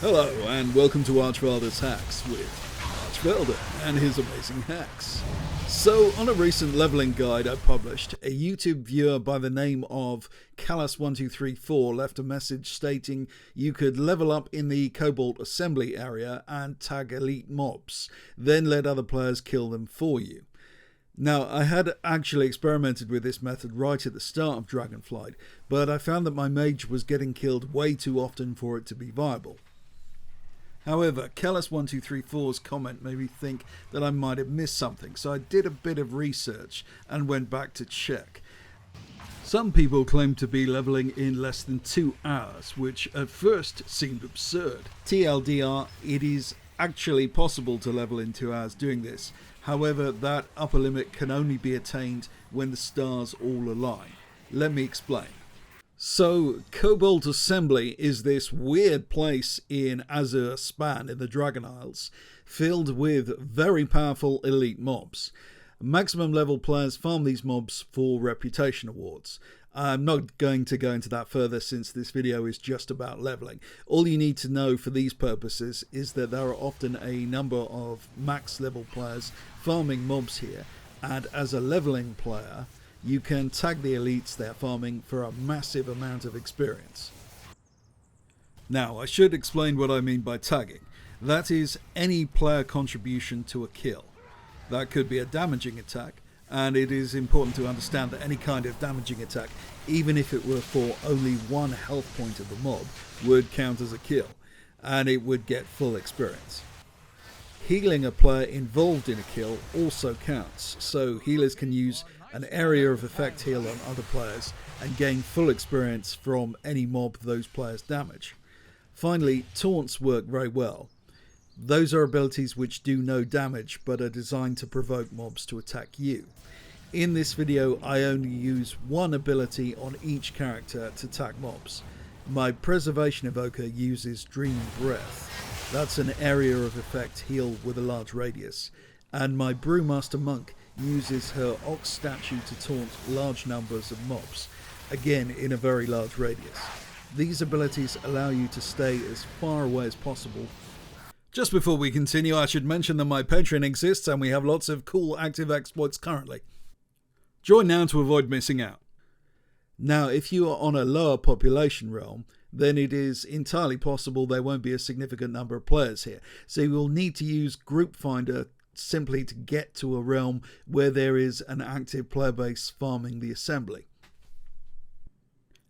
Hello and welcome to Archvelder's Hacks with Archvelder and his amazing hacks. So on a recent leveling guide I published, a YouTube viewer by the name of Callus1234 left a message stating you could level up in the Cobalt Assembly area and tag elite mobs, then let other players kill them for you. Now, I had actually experimented with this method right at the start of Dragonflight, but I found that my mage was getting killed way too often for it to be viable. However, Callus1234's comment made me think that I might have missed something, so I did a bit of research and went back to check. Some people claim to be leveling in less than 2 hours, which at first seemed absurd. TLDR, it is actually possible to level in 2 hours doing this. However, that upper limit can only be attained when the stars all align. Let me explain. So, Cobalt Assembly is this weird place in Azure Span in the Dragon Isles, filled with very powerful elite mobs. Maximum level players farm these mobs for reputation awards. I'm not going to go into that further since this video is just about leveling. All you need to know for these purposes is that there are often a number of max level players farming mobs here, and as a leveling player you can tag the elites they're farming for a massive amount of experience. Now, I should explain what I mean by tagging. That is any player contribution to a kill. That could be a damaging attack, and it is important to understand that any kind of damaging attack, even if it were for only 1 health point of the mob, would count as a kill, and it would get full experience. Healing a player involved in a kill also counts, so healers can use an area of effect heal on other players and gain full experience from any mob those players damage. Finally, taunts work very well. Those are abilities which do no damage but are designed to provoke mobs to attack you. In this video I only use one ability on each character to attack mobs. My Preservation Evoker uses Dream Breath. That's an area of effect heal with a large radius. And my Brewmaster Monk uses her Ox statue to taunt large numbers of mobs, again in a very large radius. These abilities allow you to stay as far away as possible. Just before we continue, I should mention that my Patreon exists and we have lots of cool active exploits currently. Join now to avoid missing out. Now, if you are on a lower population realm, then it is entirely possible there won't be a significant number of players here, so you will need to use Group Finder simply to get to a realm where there is an active player base farming the assembly.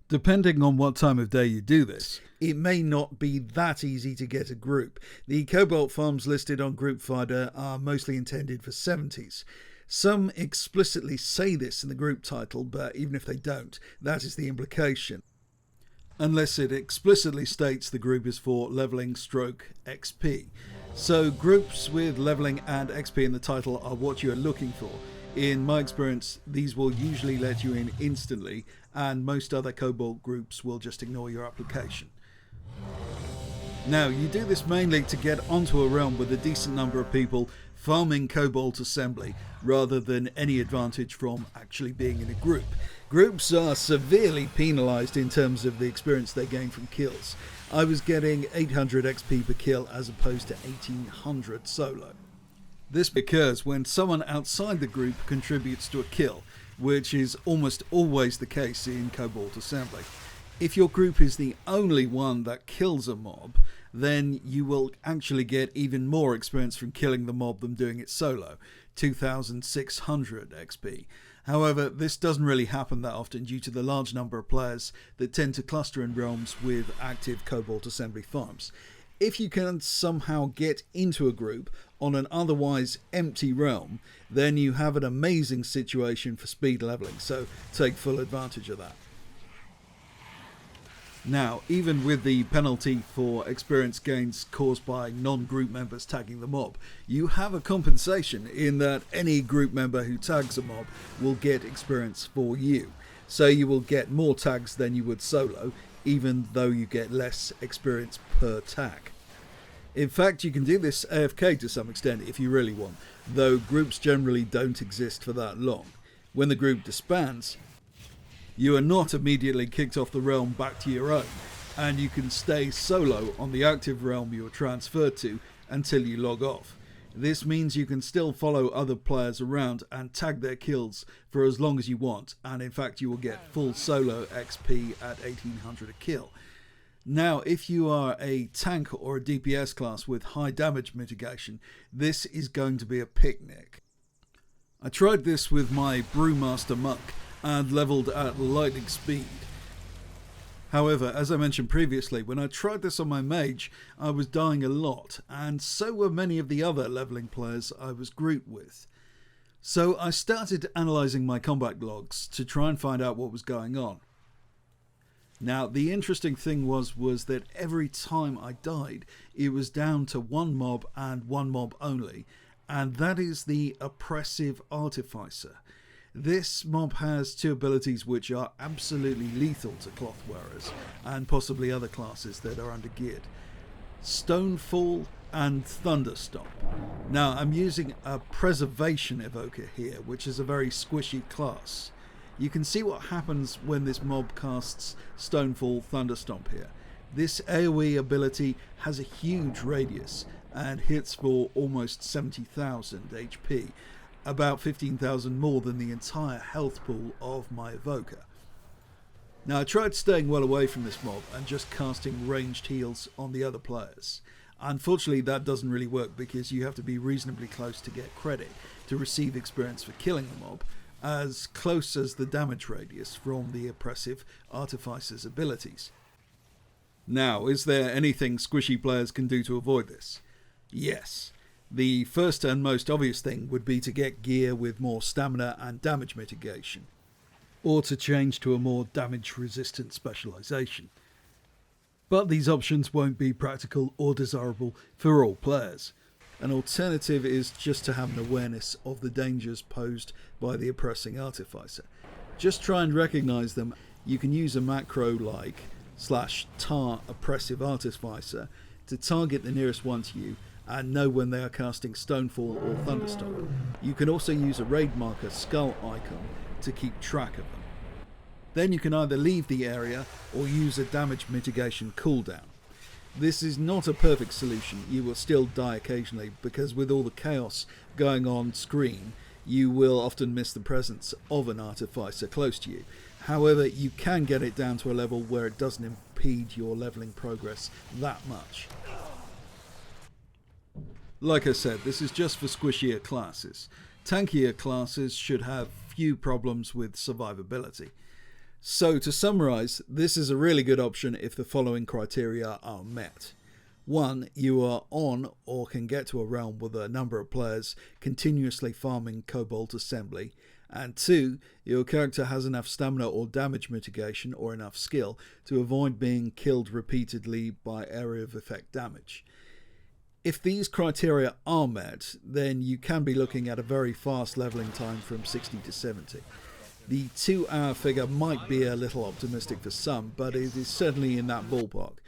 Depending on what time of day you do this, it may not be that easy to get a group. The Cobalt farms listed on Group Finder are mostly intended for 70s. Some explicitly say this in the group title, but even if they don't, that is the implication. Unless it explicitly states the group is for leveling stroke XP. So groups with leveling and XP in the title are what you are looking for. In my experience, these will usually let you in instantly, and most other Cobalt groups will just ignore your application. Now, you do this mainly to get onto a realm with a decent number of people farming Cobalt Assembly, rather than any advantage from actually being in a group. Groups are severely penalised in terms of the experience they gain from kills. I was getting 800 XP per kill as opposed to 1800 solo. This because when someone outside the group contributes to a kill, which is almost always the case in Cobalt Assembly, if your group is the only one that kills a mob, then you will actually get even more experience from killing the mob than doing it solo, 2600 XP. However, this doesn't really happen that often due to the large number of players that tend to cluster in realms with active Cobalt Assembly farms. If you can somehow get into a group on an otherwise empty realm, then you have an amazing situation for speed leveling, so take full advantage of that. Now, even with the penalty for experience gains caused by non-group members tagging the mob, you have a compensation in that any group member who tags a mob will get experience for you. So you will get more tags than you would solo, even though you get less experience per tag. In fact, you can do this AFK to some extent if you really want, though groups generally don't exist for that long. When the group disbands, you are not immediately kicked off the realm back to your own, and you can stay solo on the active realm you're transferred to until you log off. This means you can still follow other players around and tag their kills for as long as you want, and in fact you will get full solo XP at 1800 a kill. Now, if you are a tank or a DPS class with high damage mitigation, this is going to be a picnic. I tried this with my Brewmaster Monk and leveled at lightning speed. However, as I mentioned previously, when I tried this on my mage, I was dying a lot, and so were many of the other leveling players I was grouped with. So I started analysing my combat logs to try and find out what was going on. Now, the interesting thing was that every time I died, it was down to one mob and one mob only, and that is the Oppressive Artificer. This mob has two abilities which are absolutely lethal to cloth wearers, and possibly other classes that are undergeared. Stonefall and Thunderstomp. Now, I'm using a Preservation Evoker here, which is a very squishy class. You can see what happens when this mob casts Stonefall Thunderstomp here. This AoE ability has a huge radius and hits for almost 70,000 HP, about 15,000 more than the entire health pool of my Evoker. Now, I tried staying well away from this mob and just casting ranged heals on the other players. Unfortunately, that doesn't really work because you have to be reasonably close to get credit to receive experience for killing the mob, as close as the damage radius from the Oppressive Artificer's abilities. Now, is there anything squishy players can do to avoid this? Yes. The first and most obvious thing would be to get gear with more stamina and damage mitigation, or to change to a more damage resistant specialisation. But these options won't be practical or desirable for all players. An alternative is just to have an awareness of the dangers posed by the Oppressing Artificer. Just try and recognise them. You can use a macro like /tar Oppressive Artificer to target the nearest one to you and know when they are casting Stonefall or Thunderstomp. You can also use a raid marker skull icon to keep track of them. Then you can either leave the area or use a damage mitigation cooldown. This is not a perfect solution. You will still die occasionally because with all the chaos going on screen, you will often miss the presence of an artificer close to you. However, you can get it down to a level where it doesn't impede your leveling progress that much. Like I said, this is just for squishier classes. Tankier classes should have few problems with survivability. So to summarise, this is a really good option if the following criteria are met. 1. You are on or can get to a realm with a number of players continuously farming Cobalt Assembly. And 2. Your character has enough stamina or damage mitigation or enough skill to avoid being killed repeatedly by area of effect damage. If these criteria are met, then you can be looking at a very fast leveling time from 60 to 70. The 2-hour figure might be a little optimistic for some, but it is certainly in that ballpark.